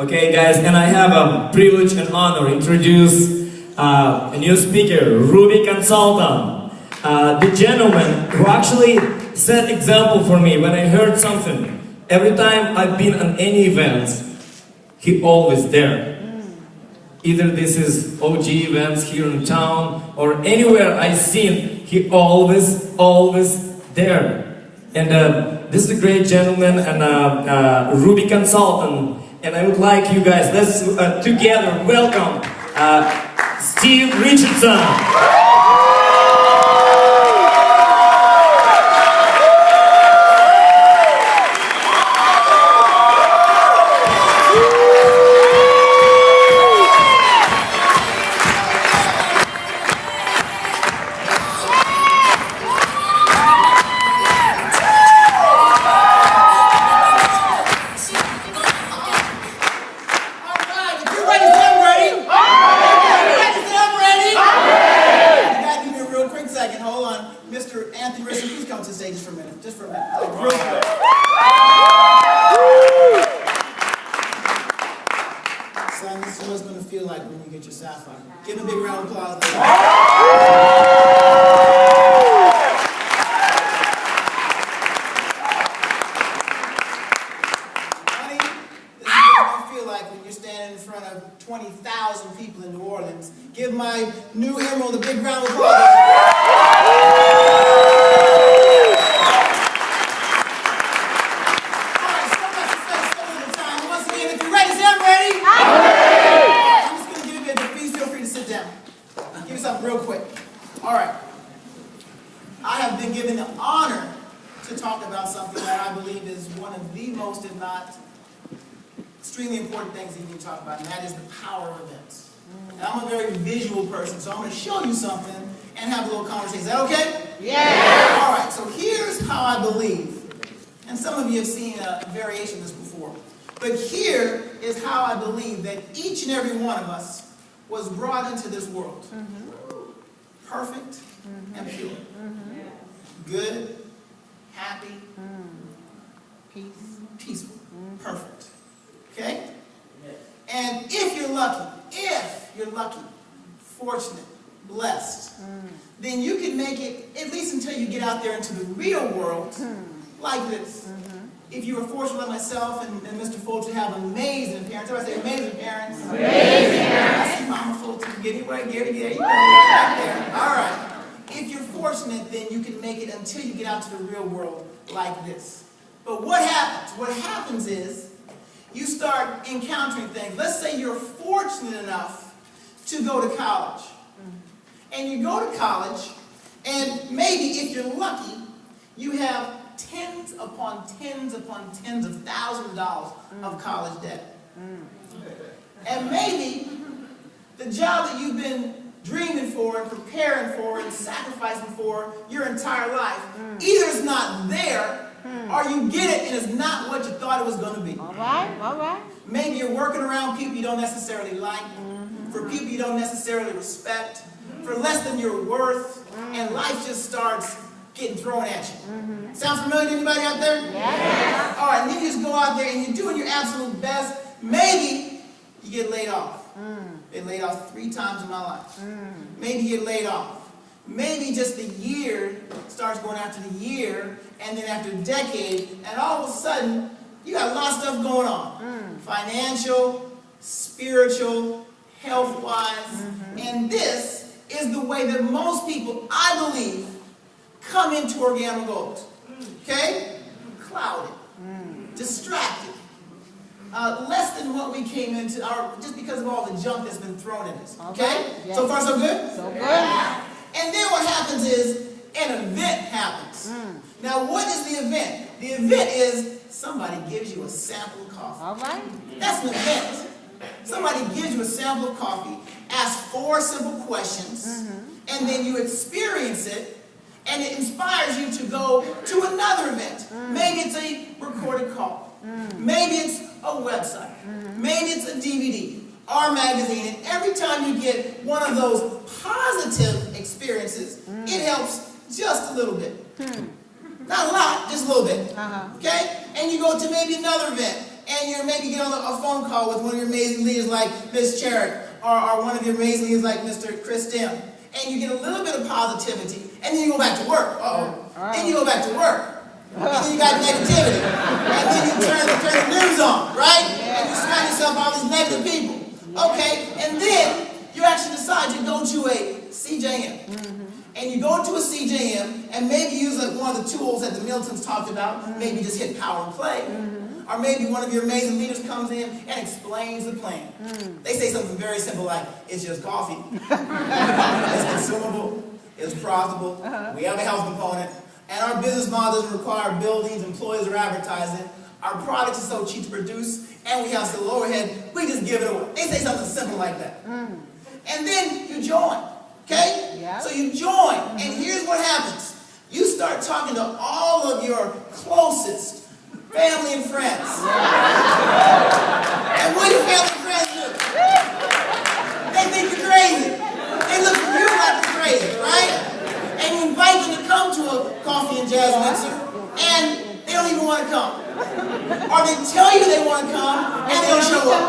Okay, guys, and I have a privilege and honor to introduce a new speaker, Ruby Consultant, the gentleman who actually set example for me when I heard something. Every time I've been on any events, he always there. Either this is OG events here in town or anywhere I seen, he always there. And this is a great gentleman and Ruby Consultant. And I would like you guys, let's together welcome Steve Richardson. Please come to the stage just for a minute. Just for a minute. Real quick. Son, this is what it's going to feel like when you get your sapphire. Give him a big round of applause. Honey, this is what it's going to feel like when you're standing in front of 20,000 people in New Orleans. Give my new emerald a big round of applause. Real quick. All right. I have been given the honor to talk about something that I believe is one of the most, if not extremely important things that you can talk about, and that is the power of events. And I'm a very visual person, so I'm going to show you something and have a little conversation. Is that okay? Yeah. All right. So here's how I believe, and some of you have seen a variation of this before, but here is how I believe that each and every one of us was brought into this world. Perfect and pure. Good, happy, peaceful, perfect. Okay? And if you're lucky, fortunate, blessed, then you can make it, at least until you get out there into the real world, like this. If you were fortunate like myself and Mr. Fulton have amazing parents, everybody say amazing parents. Amazing parents. I see Mama Fulton. Get it right there. You go right there. All right. If you're fortunate, then you can make it until you get out to the real world like this. But what happens? What happens is you start encountering things. Let's say you're fortunate enough to go to college. And you go to college, and maybe if you're lucky, you have tens upon tens upon tens of thousands of dollars of college debt. And maybe the job that you've been dreaming for and preparing for and sacrificing for your entire life, either it's not there or you get it and it's not what you thought it was going to be. All right. Maybe you're working around people you don't necessarily like, for people you don't necessarily respect, for less than your worth, and life just starts getting thrown at you. Sounds familiar to anybody out there? Yeah. All right, and then you just go out there and you're doing your absolute best. Maybe you get laid off. Been laid off 3 times in my life. Maybe you get laid off. Maybe just the year starts going after the year, and then after a decade, and all of a sudden, you got a lot of stuff going on. Financial, spiritual, health-wise, and this is the way that most people, I believe, come into Organo Gold. Okay? Clouded. Distracted. Less than what we came into, just because of all the junk that's been thrown at us. Okay? Yes. So far, so good? So good. And then what happens is, an event happens. Now, what is the event? The event is somebody gives you a sample of coffee. All right. That's an event. Somebody gives you a sample of coffee, asks 4 simple questions, and then you experience it, and it inspires you to go to another event. Maybe it's a recorded call. Maybe it's a website. Maybe it's a DVD or magazine. And every time you get one of those positive experiences, it helps just a little bit. Not a lot, just a little bit. Okay? And you go to maybe another event, and and you maybe get on a phone call with one of your amazing leaders like Ms. Cherrick, or one of your amazing leaders like Mr. Chris Dim, and you get a little bit of positivity, and then you go back to work. Then you go back to work. And then you got negativity. And then you turn the news on, right? And you surround yourself with all these negative people. Okay, and then you actually decide to go to a CJM. And you go to a CJM and maybe use like one of the tools that the Miltons talked about, maybe just hit power and play. Or maybe one of your amazing leaders comes in and explains the plan. They say something very simple like, it's just coffee. It's consumable, it's profitable, we have a health component, and our business model doesn't require buildings, employees, or advertising. Our products are so cheap to produce, and we have so low overhead, we just give it away. They say something simple like that. And then you join, okay? Yep. So you join, and here's what happens. You start talking to all of your closest family and friends. And what do your family and friends do? They think you're crazy. They look at you like you're crazy, right? And you invite them to come to a coffee and jazz mixer, and they don't even want to come. Or they tell you they want to come, and they don't show up.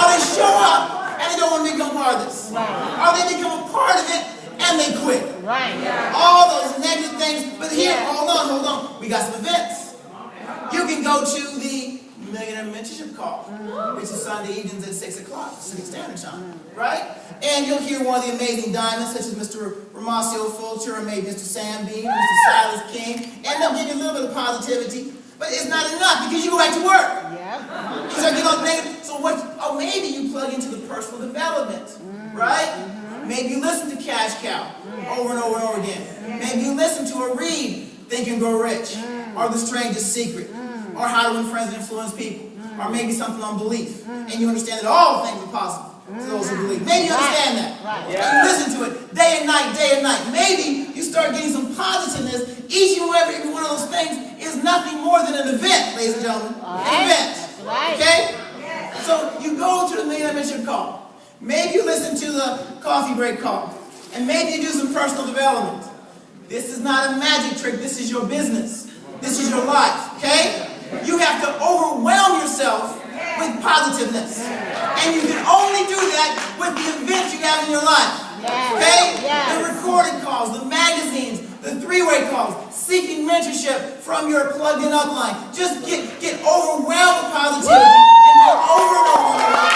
Or they show up, and they don't want to become part of this. Or they become a part of it, and they quit. All those negative things. But here, hold on. We got some events. You can go to the Millionaire Mentorship Call, which is Sunday evenings at 6 o'clock, Pacific Standard Time, right? And you'll hear one of the amazing diamonds, such as Mr. Ramasio Fulcher, or maybe Mr. Sam Bean, Mr. Silas King, and they'll give you a little bit of positivity, but it's not enough because you go back to work. You start getting all negative. So maybe you plug into the personal development, right? Maybe you listen to Cash Cow over and over and over again. Maybe you listen to or read Think and Grow Rich, or The Strangest Secret, or How to Win Friends and Influence People, or maybe something on belief, and you understand that all things are possible to those who believe. Maybe you understand that. And you listen to it day and night, day and night. Maybe you start getting some positiveness. Each and every one of those things is nothing more than an event, ladies and gentlemen. An event. Okay? So you go to the Millionaire Mentorship Call. Maybe you listen to the coffee break call. And maybe you do some personal development. This is not a magic trick. This is your business. This is your life. Okay? You have to overwhelm yourself with positiveness. And you can only do that with the events you have in your life. Okay? The recorded calls, the magazines, the three-way calls, seeking mentorship from your plugged-in upline. Just get overwhelmed with positivity and do it over and over and over.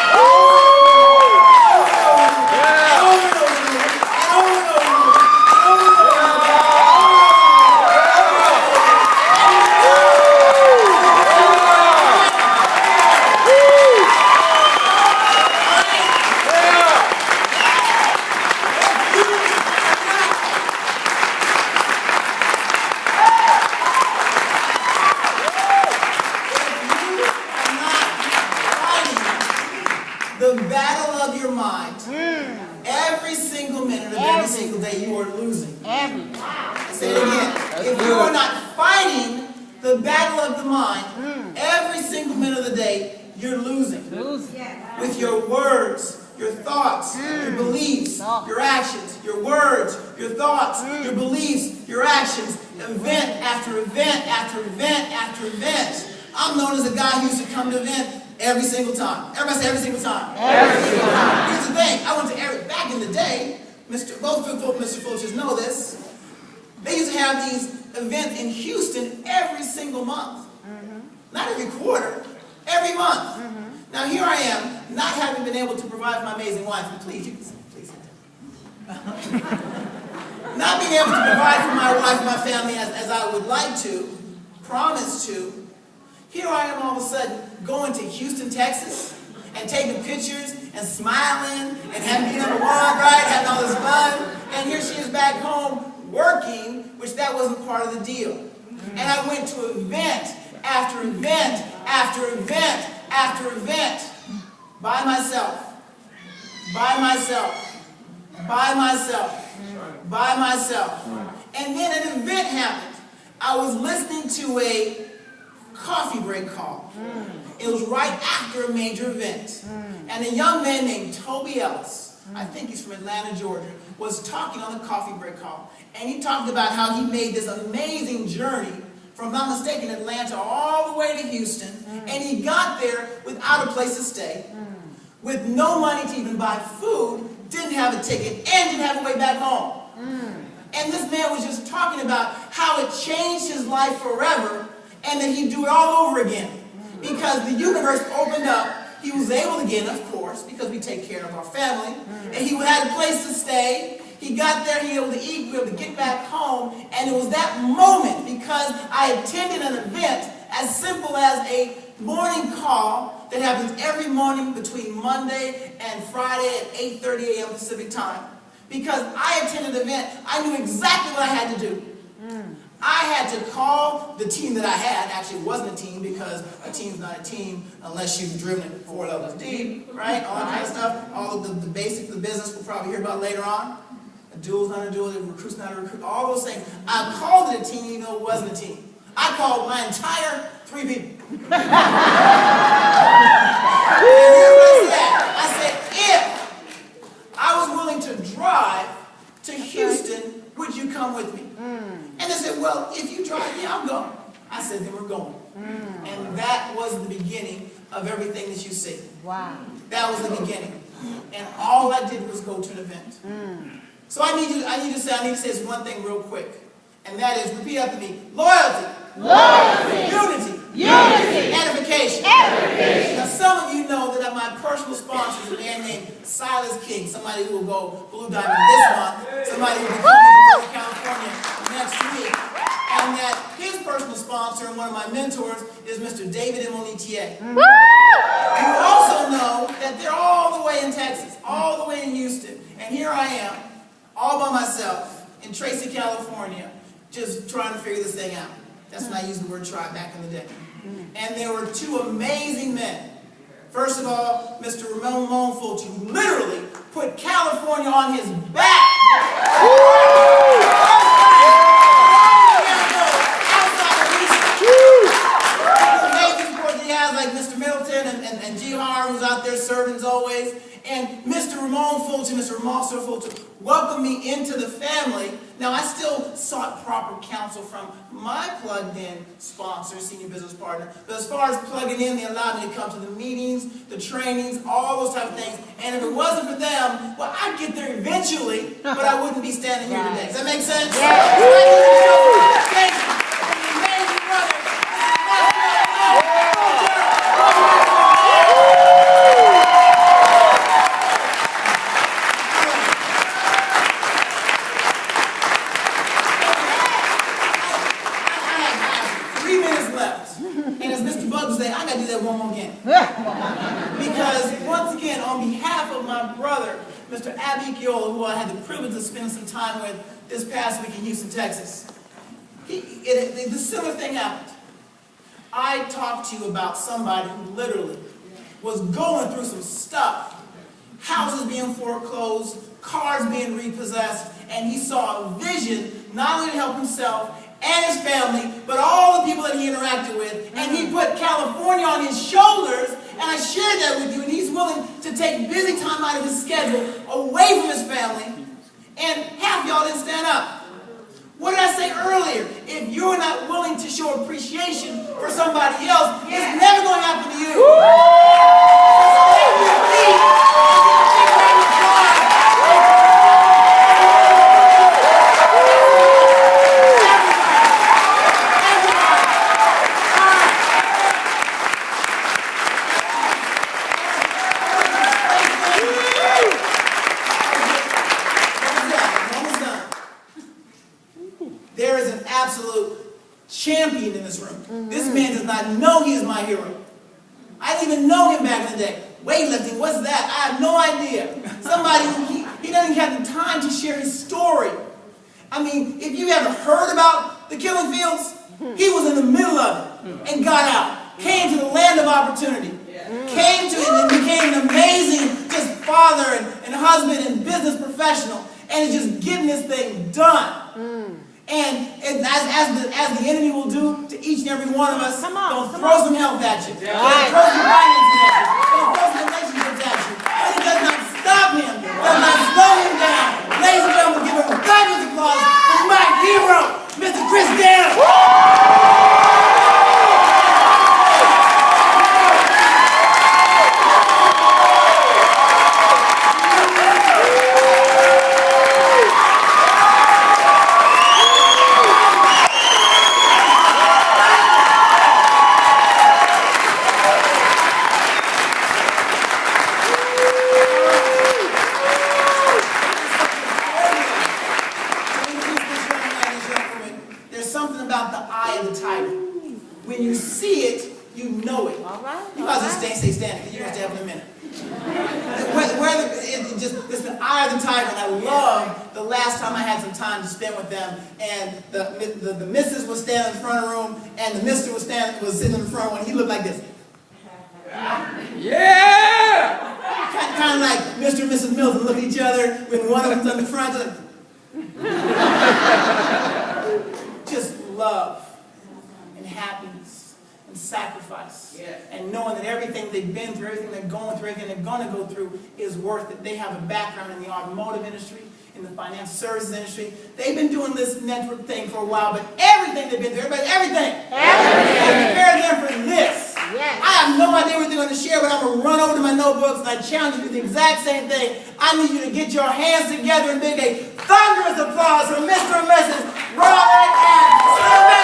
The battle of your mind, every single minute of every single day, you are losing. Say it again. If you are not fighting the battle of the mind, every single minute of the day, you're losing. With your words, your thoughts, your beliefs, your actions, your words, your thoughts, your beliefs, your actions, event after event after event after event. I'm known as a guy who used to come to event every single time. Everybody say every single time. Every single time. Here's the thing. I went to Eric back in the day. Both Mr. Fulchers know this. They used to have these events in Houston every single month. Not every quarter. Every month. Now here I am, not having been able to provide for my amazing wife. And please, you can sit. Please sit down. Not being able to provide for my wife and my family as I would like to, promise to. Here I am all of a sudden going to Houston, Texas, and taking pictures and smiling and having been number one, right? Having all this fun. And here she is back home working, which that wasn't part of the deal. And I went to event after event after event after event by myself. By myself. By myself. By myself. And then an event happened. I was listening to a coffee break call. It was right after a major event. And a young man named Toby Ellis, I think he's from Atlanta, Georgia, was talking on the coffee break call. And he talked about how he made this amazing journey from, if I'm not mistaken, Atlanta all the way to Houston, and he got there without a place to stay, with no money to even buy food, didn't have a ticket, and didn't have a way back home. And this man was just talking about how it changed his life forever, and that he'd do it all over again. Because the universe opened up, he was able to get, of course, because we take care of our family, and he had a place to stay. He got there, he was able to eat, he was able to get back home, and it was that moment, because I attended an event as simple as a morning call that happens every morning between Monday and Friday at 8:30 a.m. Pacific time. Because I attended an event, I knew exactly what I had to do. I had to call the team that I had. Actually, it wasn't a team, because a team's not a team unless you've driven it 4 levels deep, right? All that kind of stuff. All of the basics of the business we'll probably hear about later on. A duel's not a duel, a recruit's not a recruit. All those things. I called it a team even though it wasn't a team. I called my entire 3 people. And here's what I said. I said, if I was willing to drive to Houston, would you come with me? And they said, well, if you drive, yeah, I'm going. I said, then we're going. And that was the beginning of everything that you see. Wow. That was the beginning. And all I did was go to an event. So I need to say this one thing real quick. And that is, repeat after me, loyalty. Loyalty. Unity. Unity. Edification. Edification. Now some of you know that my personal sponsor is a man named Silas King, somebody who will go Blue Diamond this month, somebody who will be coming to California next week, and that his personal sponsor and one of my mentors is Mr. David Monetier. You also know that they're all the way in Texas, all the way in Houston, and here I am, all by myself in Tracy, California, just trying to figure this thing out. That's when I used the word try back in the day. And there were 2 amazing men. First of all, Mr. Ramon Fulch, who literally put California on his back. Amazing support that he has, like Mr. Middleton and G. Har, who's out there serving as always. And Mr. Ramon Fulch and Mr. Marcel Fulch welcomed me into the family. Now, I still sought proper counsel from my plugged-in sponsor, senior business partner. But as far as plugging in, they allowed me to come to the meetings, the trainings, all those type of things. And if it wasn't for them, well, I'd get there eventually, but I wouldn't be standing here today. Does that make sense? Yes. Thank you. Amazing brother. One more again. Because once again, on behalf of my brother, Mr. Abikiola, who I had the privilege of spending some time with this past week in Houston, Texas, the similar thing happened. I talked to you about somebody who literally was going through some stuff. Houses being foreclosed, cars being repossessed, and he saw a vision not only to help himself and his family, but all the people that he interacted with, and he put California on his shoulders, and I shared that with you, and he's willing to take busy time out of his schedule away from his family, and half y'all didn't stand up. What did I say earlier? If you're not willing to show appreciation for somebody else, it's never going to happen to you. There is an absolute champion in this room. This man does not know he is my hero. I didn't even know him back in the day. Weightlifting, what's that? I have no idea. Somebody who he doesn't have the time to share his story. I mean, if you ever heard about the killing fields, he was in the middle of it and got out. Came to the land of opportunity. Came to it and became an amazing just father and husband and business professional. And is just getting this thing done. And as the enemy will do to each and every one of us, they'll throw some health at you. They'll throw some finances at you. They'll throw some relationships at you. But it does not stop him. It does not slow him down. Ladies and gentlemen, give him a fabulous applause for my hero, Mr. Chris Dale. something about the eye of the tiger. When you see it, you know it. All right. You guys just stay standing, because you're going to stay up in a minute. It's the eye of the tiger, and I love the last time I had some time to spend with them, and the missus was standing in the front of the room, and the mister was sitting in the front room, and he looked like this. Yeah! Kind of like Mr. and Mrs. Milton look at each other when one of them's on the front. Just love and happiness and sacrifice. Yes. And knowing that everything they've been through, everything they're going through, everything they're going to go through is worth it. They have a background in the automotive industry, in the financial services industry. They've been doing this network thing for a while, but everything they've been through, everything. I prepare them for this. Yes. I have no idea what they're going to share, but I'm going to run over to my notebooks and I challenge you to do the exact same thing. I need you to get your hands together and make a thunderous applause for Mr. and Mrs. Raleigh and Sacramento.